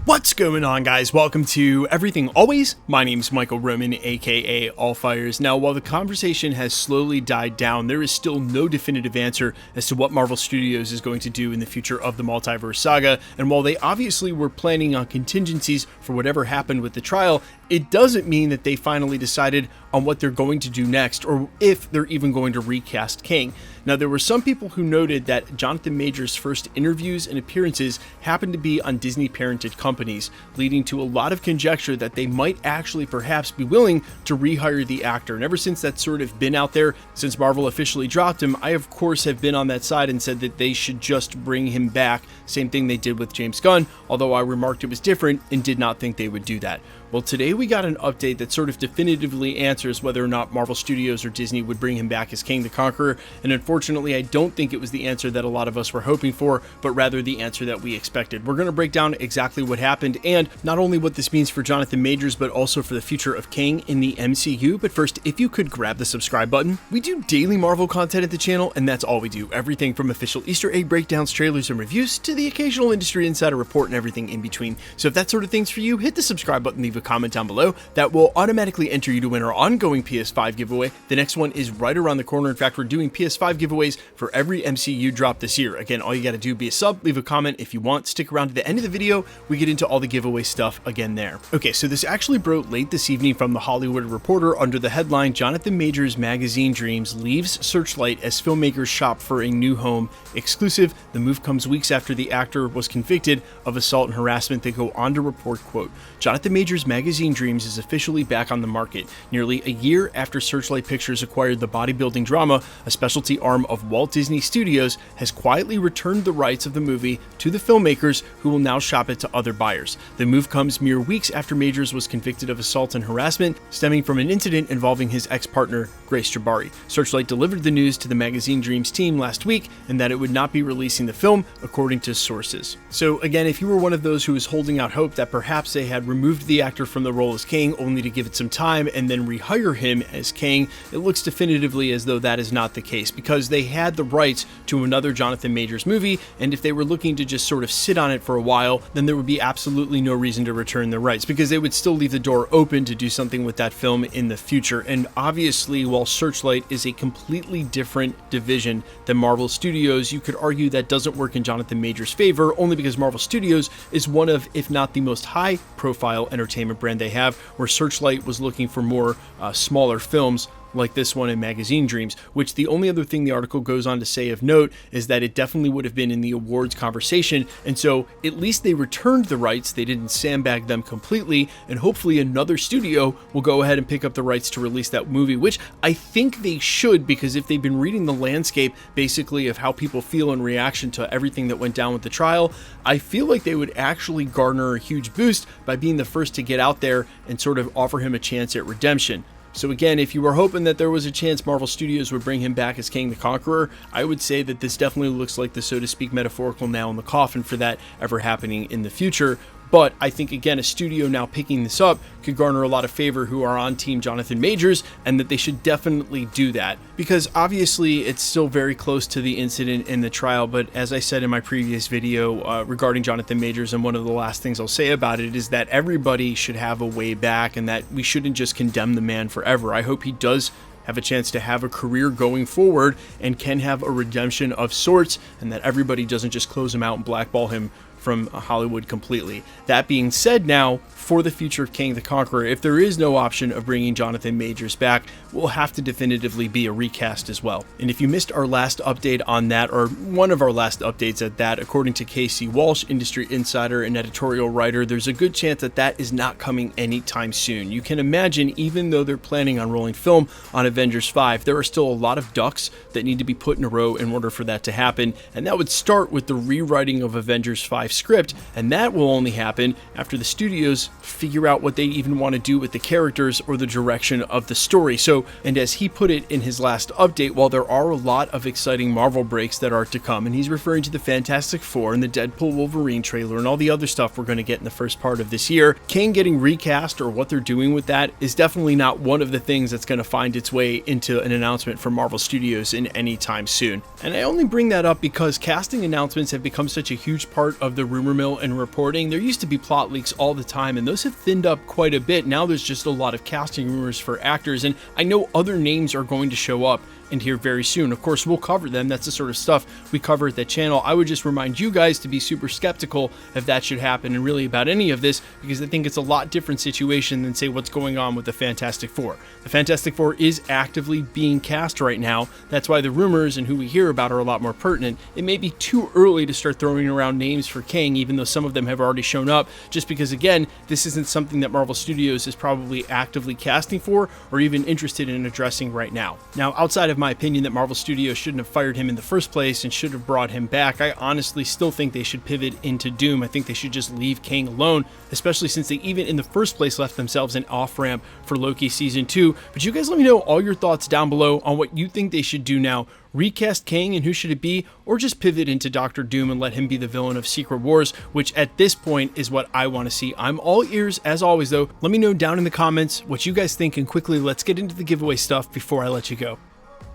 What's going on, guys? Welcome to Everything Always. My name's Michael Roman, aka Allfires. Now, while the conversation has slowly died down, there is still no definitive answer as to what Marvel Studios is going to do in the future of the Multiverse saga, and while they obviously were planning on contingencies for whatever happened with the trial, it doesn't mean that they finally decided on what they're going to do next, or if they're even going to recast Kang. Now, there were some people who noted that Jonathan Majors' first interviews and appearances happened to be on Disney-parented companies, leading to a lot of conjecture that they might actually perhaps be willing to rehire the actor. And ever since that's sort of been out there, since Marvel officially dropped him, I of course have been on that side and said that they should just bring him back. Same thing they did with James Gunn, although I remarked it was different and did not think they would do that. Well, today we got an update that sort of definitively answers whether or not Marvel Studios or Disney would bring him back as Kang the Conqueror, and unfortunately I don't think it was the answer that a lot of us were hoping for, but rather the answer that we expected. We're going to break down exactly what happened, and not only what this means for Jonathan Majors, but also for the future of Kang in the MCU. But first, if you could grab the subscribe button. We do daily Marvel content at the channel, and that's all we do. Everything from official Easter egg breakdowns, trailers, and reviews, to the occasional industry insider report and everything in between. So if that sort of thing's for you, hit the subscribe button, leave a comment down below. That will automatically enter you to win our ongoing PS5 giveaway. The next one is right around the corner. In fact, we're doing PS5 giveaways for every MCU drop this year. Again, all you got to do, be a sub, leave a comment if you want, stick around to the end of the video. We get into all the giveaway stuff again there. Okay, so this actually broke late this evening from The Hollywood Reporter under the headline, Jonathan Majors' magazine dreams leaves Searchlight as filmmakers shop for a new home. Exclusive, the move comes weeks after the actor was convicted of assault and harassment. They go on to report, quote, Jonathan Majors' magazine dreams is officially back on the market. Nearly a year after Searchlight Pictures acquired the bodybuilding drama, a specialty arm of Walt Disney Studios has quietly returned the rights of the movie to the filmmakers, who will now shop it to other buyers. The move comes mere weeks after Majors was convicted of assault and harassment stemming from an incident involving his ex-partner, Grace Jabari. Searchlight delivered the news to the Magazine Dreams team last week, and that it would not be releasing the film, according to sources. So again, if you were one of those who was holding out hope that perhaps they had removed the actor from the role as Kang only to give it some time and then rehire him as Kang, it looks definitively as though that is not the case, because they had the rights to another Jonathan Majors movie, and if they were looking to just sort of sit on it for a while, then there would be absolutely no reason to return the rights, because they would still leave the door open to do something with that film in the future. And obviously, while Searchlight is a completely different division than Marvel Studios, you could argue that doesn't work in Jonathan Majors' favor, only because Marvel Studios is one of, if not the most high-profile entertainment brand they have, where Searchlight was looking for more smaller films like this one in Magazine Dreams, which the only other thing the article goes on to say of note is that it definitely would have been in the awards conversation, and so at least they returned the rights, they didn't sandbag them completely, and hopefully another studio will go ahead and pick up the rights to release that movie, which I think they should, because if they've been reading the landscape basically of how people feel in reaction to everything that went down with the trial, I feel like they would actually garner a huge boost by being the first to get out there and sort of offer him a chance at redemption. So again, if you were hoping that there was a chance Marvel Studios would bring him back as Kang the Conqueror, I would say that this definitely looks like the, so to speak, metaphorical nail in the coffin for that ever happening in the future. But I think, again, a studio now picking this up could garner a lot of favor who are on Team Jonathan Majors, and that they should definitely do that. Because obviously it's still very close to the incident in the trial, but as I said in my previous video regarding Jonathan Majors, and one of the last things I'll say about it is that everybody should have a way back, and that we shouldn't just condemn the man forever. I hope he does have a chance to have a career going forward and can have a redemption of sorts, and that everybody doesn't just close him out and blackball him from Hollywood completely. That being said, now for the future of Kang the Conqueror, if there is no option of bringing Jonathan Majors back, will have to definitively be a recast as well. And if you missed our last update on that, or one of our last updates at that, according to Casey Walsh, industry insider and editorial writer, there's a good chance that that is not coming anytime soon. You can imagine, even though they're planning on rolling film on Avengers 5, there are still a lot of ducks that need to be put in a row in order for that to happen, and that would start with the rewriting of Avengers 5 script, and that will only happen after the studios figure out what they even want to do with the characters or the direction of the story. So, and as he put it in his last update, while there are a lot of exciting Marvel breaks that are to come, and he's referring to the Fantastic Four and the Deadpool Wolverine trailer and all the other stuff we're going to get in the first part of this year, Kang getting recast or what they're doing with that is definitely not one of the things that's going to find its way into an announcement from Marvel Studios in any time soon. And I only bring that up because casting announcements have become such a huge part of the rumor mill and reporting. There used to be plot leaks all the time, and those have thinned up quite a bit. Now there's just a lot of casting rumors for actors, and I know other names are going to show up and here very soon. Of course, we'll cover them. That's the sort of stuff we cover at that channel. I would just remind you guys to be super skeptical if that should happen and really about any of this, because I think it's a lot different situation than say what's going on with the Fantastic Four. The Fantastic Four is actively being cast right now. That's why the rumors and who we hear about are a lot more pertinent. It may be too early to start throwing around names for Kang, even though some of them have already shown up, just because again, this isn't something that Marvel Studios is probably actively casting for or even interested in addressing right now. Now, outside of my opinion that Marvel Studios shouldn't have fired him in the first place and should have brought him back, I honestly still think they should pivot into Doom. I think they should just leave Kang alone, especially since they even in the first place left themselves an off-ramp for Loki Season 2. But you guys let me know all your thoughts down below on what you think they should do now. Recast Kang and who should it be, or just pivot into Dr. Doom and let him be the villain of Secret Wars, which at this point is what I want to see. I'm all ears as always though. Let me know down in the comments what you guys think, and quickly let's get into the giveaway stuff before I let you go.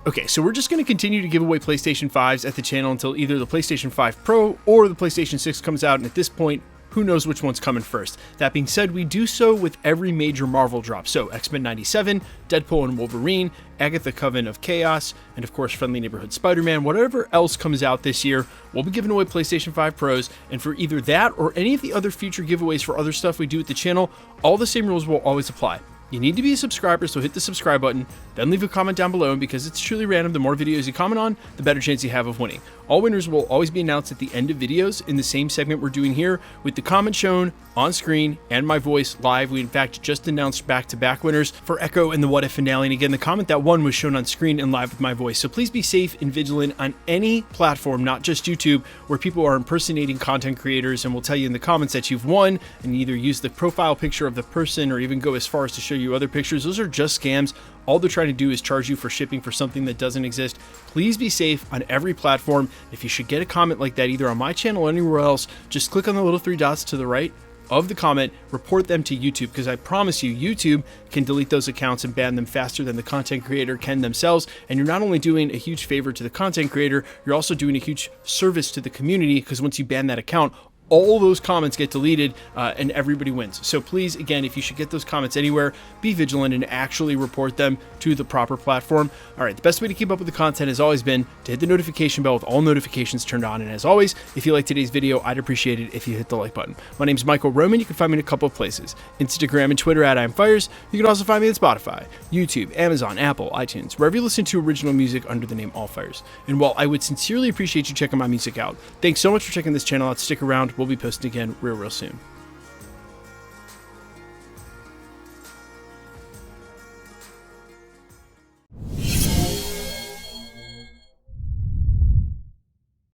Okay, so we're just going to continue to give away PlayStation 5s at the channel until either the PlayStation 5 Pro or the PlayStation 6 comes out, and at this point, who knows which one's coming first. That being said, we do so with every major Marvel drop. So X-Men 97, Deadpool and Wolverine, Agatha Coven of Chaos, and of course Friendly Neighborhood Spider-Man. Whatever else comes out this year, we'll be giving away PlayStation 5 Pros, and for either that or any of the other future giveaways for other stuff we do at the channel, all the same rules will always apply. You need to be a subscriber, so hit the subscribe button, then leave a comment down below, and because it's truly random, the more videos you comment on, the better chance you have of winning. All winners will always be announced at the end of videos in the same segment we're doing here, with the comment shown on screen and my voice live. We in fact just announced back-to-back winners for Echo and the What If finale, and again, the comment that won was shown on screen and live with my voice. So please be safe and vigilant on any platform, not just YouTube, where people are impersonating content creators and will tell you in the comments that you've won, and either use the profile picture of the person or even go as far as to show you other pictures. Those are just scams. All they're trying to do is charge you for shipping for something that doesn't exist. Please be safe on every platform. If you should get a comment like that either on my channel or anywhere else, just click on the little three dots to the right of the comment, report them to YouTube, because I promise you, YouTube can delete those accounts and ban them faster than the content creator can themselves. And you're not only doing a huge favor to the content creator, you're also doing a huge service to the community, because once you ban that account, all those comments get deleted and everybody wins. So please, again, if you should get those comments anywhere, be vigilant and actually report them to the proper platform. All right, the best way to keep up with the content has always been to hit the notification bell with all notifications turned on. And as always, if you like today's video, I'd appreciate it if you hit the like button. My name's Michael Roman. You can find me in a couple of places: Instagram and Twitter at IamFires. You can also find me at Spotify, YouTube, Amazon, Apple, iTunes, wherever you listen to original music under the name AllFires. And while I would sincerely appreciate you checking my music out, thanks so much for checking this channel out. Stick around. We'll be posting again real soon.